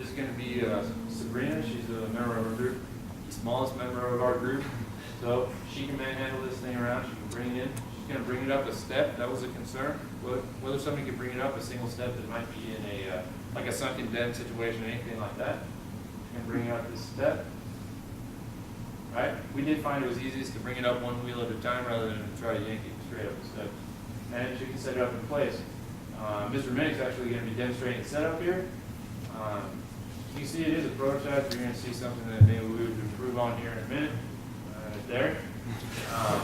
is going to be Sabrina. She's a member of our group, the smallest member of our group. So she can manhandle this thing around. She can bring it in. She's going to bring it up a step. That was a concern. Whether somebody could bring it up a single step that might be in a like a sunken den situation or anything like that. She can bring it up this step. Right? We did find it was easiest to bring it up one wheel at a time rather than to try to yank it straight up the step. And she can set it up in place. Mr. Minnick's actually going to be demonstrating setup here. You can see it is a prototype. You're going to see something that maybe we would improve on here in a minute. Right there.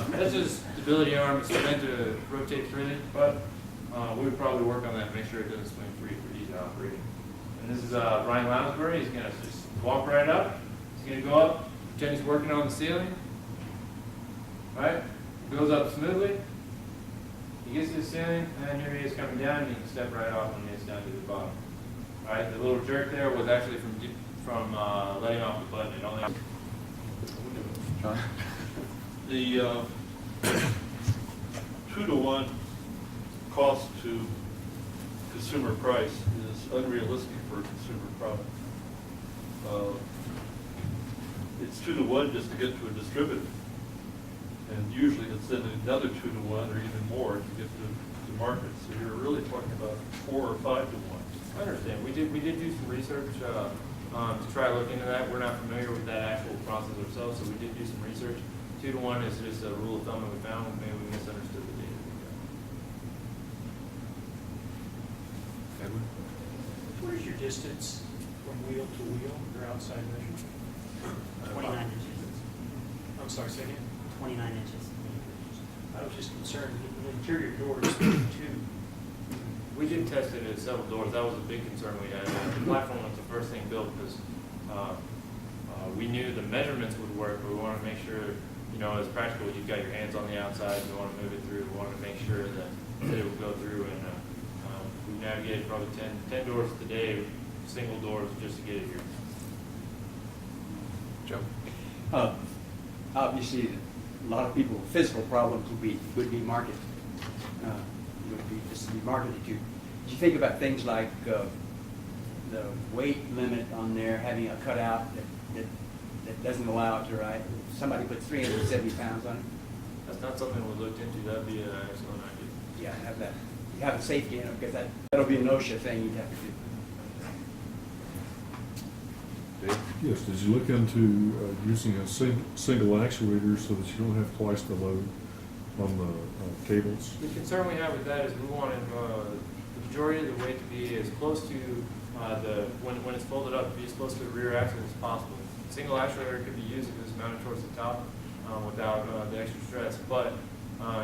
That's just stability arm. It's meant to rotate freely, but we would probably work on that, make sure it doesn't swing free for easy operating. And this is Ryan Lounsbury. He's going to just walk right up. He's going to go up, pretend he's working on the ceiling. Right? Goes up smoothly. He gets to the ceiling, and then here he is coming down, and he can step right off when he gets down to the bottom. All right, the little jerk there was actually from letting off the button. It only. John? The 2-to-1 cost to consumer price is unrealistic for a consumer product. It's 2-to-1 just to get to a distributor. And usually it's then another 2-to-1 or even more to get to market. So you're really talking about 4 or 5-to-1. I understand. We did do some research to try to look into that. We're not familiar with that actual process ourselves, so we did do some research. 2-to-1 is just a rule of thumb that we found. Maybe we misunderstood the data. Edwin? What is your distance from wheel to wheel, your outside measure? 29 inches. I'm sorry, say again? 29 inches. I was just concerned, the interior door is 32. We did test it at several doors. That was a big concern we had. The platform was the first thing built because we knew the measurements would work, but we wanted to make sure, you know, as practical, you've got your hands on the outside, you want to move it through, we wanted to make sure that it would go through, and we navigated probably 10 doors today, single doors, just to get it here. Joe? Obviously, a lot of people, physical problems would be marketed. This would be marketed to. Did you think about things like the weight limit on there, having a cutout that doesn't allow it to ride? If somebody put 370 pounds on it. That's not something we looked into. That'd be an excellent idea. Yeah, have that. You have a safety in it because that'll be an OSHA thing you'd have to do. Dave? Yes, did you look into using a single actuator so that you don't have twice the load on the cables? The concern we have with that is we wanted the majority of the weight to be as close to when it's folded up, to be as close to the rear axle as possible. Single actuator could be used if it's mounted towards the top without the extra stress, but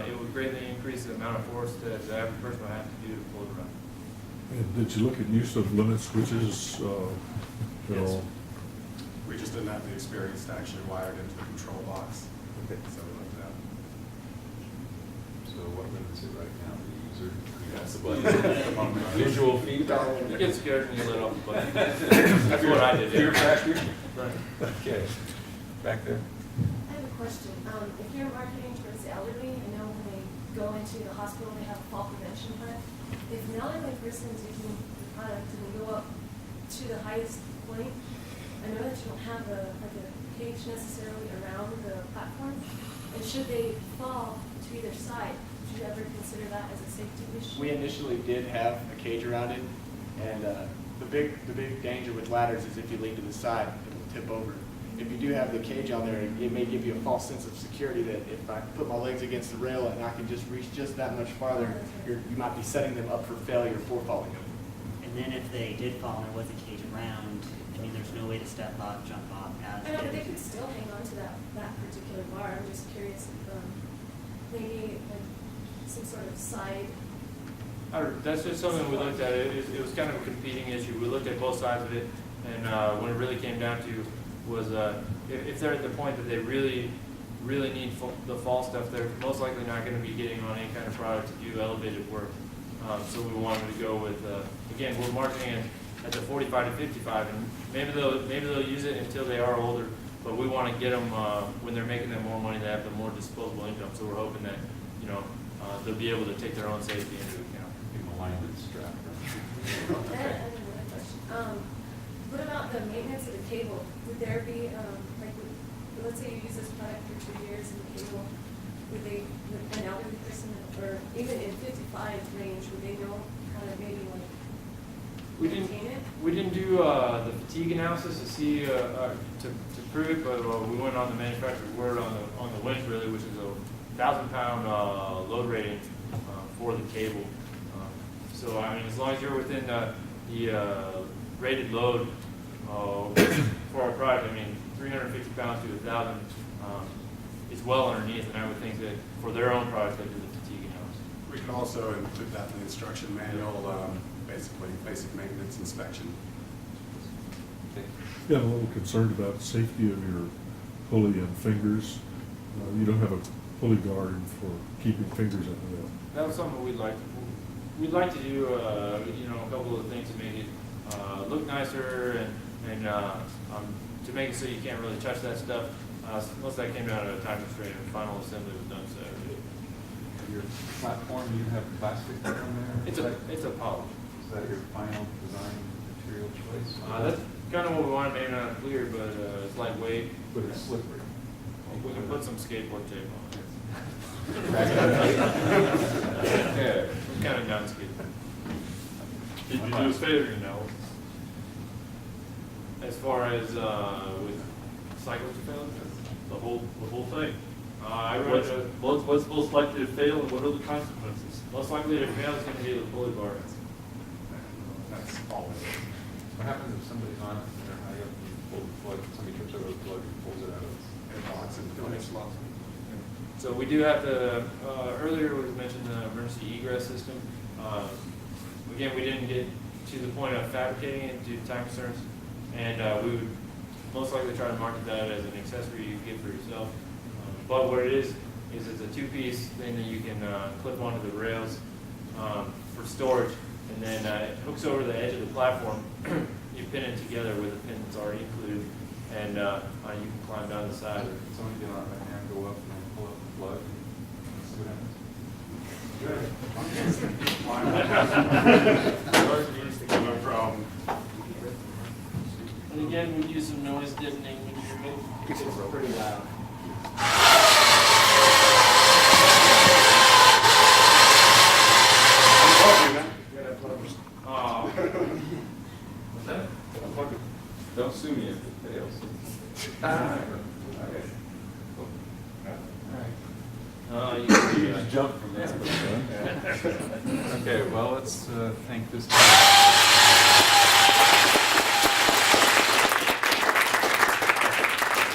it would greatly increase the amount of force that the average person would have to do to pull it around. And did you look at use of limit switches at Yes. all? We just didn't have the experience to actually wire it into the control box. Okay. So we looked at So what limits it right now? The user? Yes. The button. Visual feedback. You get scared when you let off the button. That's what I did. Fear factor? Right. Okay. Back there. I have a question. If you're marketing towards the elderly, I know when they go into the hospital, they have a fall prevention plan. If an elderly person is using the product and they go up to the highest point, I know that you don't have a cage necessarily around the platform. And should they fall to either side, would you ever consider that as a safety issue? We initially did have a cage around it, and the big danger with ladders is if you lean to the side, it will tip over. If you do have the cage on there, it may give you a false sense of security that if I put my legs against the rail and I can just reach just that much farther, you might be setting them up for failure for falling over. And then if they did fall and there was a cage around, I mean, there's no way to step off, jump off, as I know, but they could still hang on to that particular bar. I'm just curious if maybe like some sort of side. That's just something we looked at. It was kind of a competing issue. We looked at both sides of it, and when it really came down to was if they're at the point that they really need the fall stuff, they're most likely not going to be getting on any kind of product to do elevated work. So we wanted to go with again, we're marketing it at the 45 to 55, and maybe they'll use it until they are older. But we want to get them when they're making them more money, they have the more disposable income. So we're hoping that they'll be able to take their own safety into account. Give them a alignment strap. And another question. What about the maintenance of the cable? Would there be, like, let's say you use this product for 2 years and the cable, would an elderly person, or even in 55 range, would they know how to maybe like We didn't, maintain it? we didn't do the fatigue analysis to see, to prove it, but we went on the manufacturer's word on the winch really, which is a 1,000-pound load rating for the cable. So, I mean, as long as you're within the rated load for our product, I mean, 350 pounds to 1,000 is well underneath, and I would think that for their own product, they do the fatigue analysis. We can also include that in the instruction manual, basically basic maintenance inspection. Yeah, I'm a little concerned about the safety of your pulley and fingers. You don't have a pulley guard for keeping fingers out of that. That was something we'd like to do, you know, a couple of things to make it look nicer and to make it so you can't really touch that stuff. Most of that came out of a time constraint and final assembly was done Saturday. Your platform, you have plastic on there? It's a poly. Is that your final design material choice? That's kind of what we wanted, maybe not clear, but it's lightweight. But it's slippery. We can put some skateboard tape on it. Yeah. We're kind of done skateboard. Did you do a failure analysis? As far as with cycles to fail, The whole thing? I read What's most likely to fail and what are the consequences? most likely to fail is going to be the pulley bar. That's all it is. What happens if somebody's on it and they're high up and you pull the plug, somebody trips over the plug and pulls it out of its... It locks and connects. So we do have to, earlier was mentioned the emergency egress system. Again, we didn't get to the point of fabricating it due to time concerns, and we would most likely try to market that as an accessory you get for yourself. But what it is it's a two-piece thing that you can clip onto the rails for storage, and then it hooks over the edge of the platform. You pin it together with a pin that's already included, and you can climb down the side. Can somebody get on their hand, go up and pull up the plug and see what happens? No problem. And again, we use some noise deadening when you're It's pretty loud. What's that? Don't sue me if it fails. You You just jump from that. Okay, well, let's thank this.